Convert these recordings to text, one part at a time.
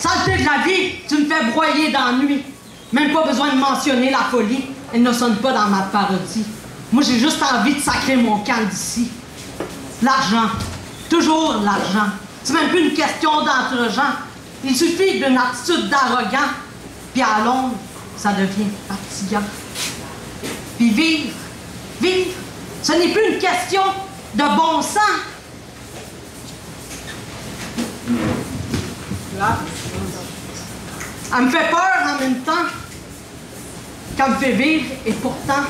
Saleté de la vie, tu me fais broyer d'ennui. Même pas besoin de mentionner la folie. Elle ne sonne pas dans ma parodie. Moi, j'ai juste envie de sacrer mon camp d'ici. L'argent. Toujours l'argent. C'est même plus une question d'entre-gens. Il suffit d'une attitude d'arrogant. Puis à longue, ça devient fatigant. Puis vivre, ce n'est plus une question de bon sens. Là. Elle me fait peur en même temps. Qu'elle me fait vivre et pourtant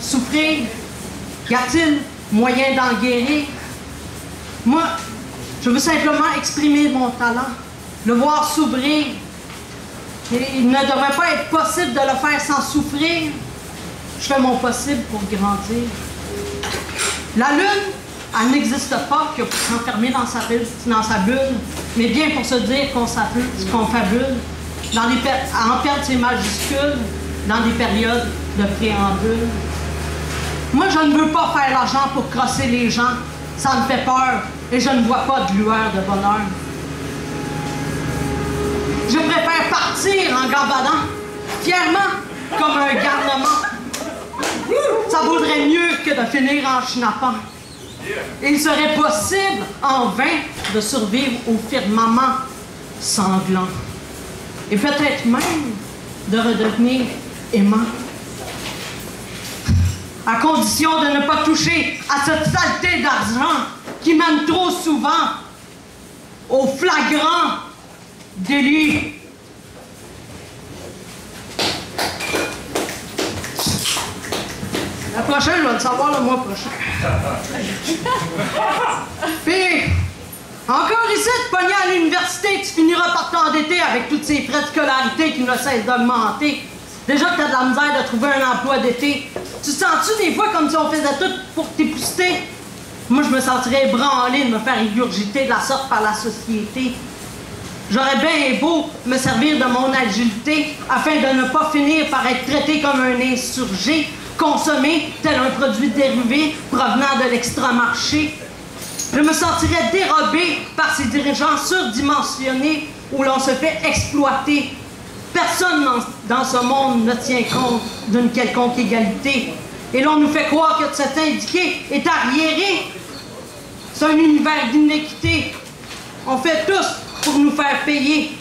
souffrir. Y a-t-il moyen d'en guérir? Moi, je veux simplement exprimer mon talent, le voir s'ouvrir. Et il ne devrait pas être possible de le faire sans souffrir. Je fais mon possible pour grandir. La lune, elle n'existe pas que pour s'enfermer dans sa bulle, mais bien pour se dire qu'on fabule, en perdre ses majuscules dans des périodes de préambule. Moi, je ne veux pas faire l'argent pour crosser les gens. Ça me fait peur et je ne vois pas de lueur de bonheur. Je préfère partir en gambadant, fièrement, comme un garnement. Ça vaudrait mieux que de finir en schnappant. Il serait possible, en vain, de survivre au firmament sanglant. Et peut-être même de redevenir aimant. À condition de ne pas toucher à cette saleté d'argent qui mène trop souvent au flagrant délit. La prochaine, je vais le savoir le mois prochain. Puis, encore ici, de pogner à l'université, tu finiras par t'endetter avec toutes ces frais de scolarité qui ne cessent d'augmenter. Déjà que tu as de la misère de trouver un emploi d'été. Tu te sens-tu des fois comme si on faisait tout pour t'épousseter? Moi, je me sentirais ébranlé de me faire ingurgiter de la sorte par la société. J'aurais bien beau me servir de mon agilité afin de ne pas finir par être traité comme un insurgé, consommé tel un produit dérivé provenant de l'extramarché. Je me sentirais dérobé par ces dirigeants surdimensionnés où l'on se fait exploiter. Personne dans ce monde ne tient compte d'une quelconque égalité. Et l'on nous fait croire que cet syndiqué est arriéré. C'est un univers d'inéquité. On fait tous pour nous faire payer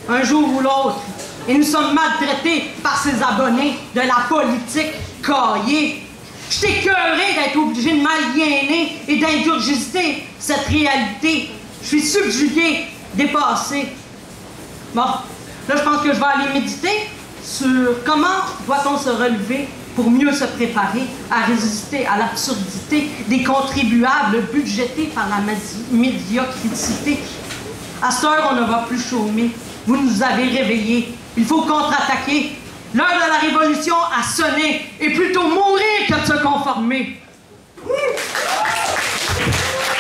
un jour ou l'autre. Et nous sommes maltraités par ces abonnés de la politique caillée. Je suis écœuré d'être obligé de m'aliéner et d'ingurgiter cette réalité. Je suis subjugué, dépassé. Bon. Là, je pense que je vais aller méditer sur comment doit-on se relever pour mieux se préparer à résister à l'absurdité des contribuables budgétés par la médiocrité. À cette heure, on ne va plus chômer. Vous nous avez réveillés. Il faut contre-attaquer. L'heure de la révolution a sonné et plutôt mourir que de se conformer.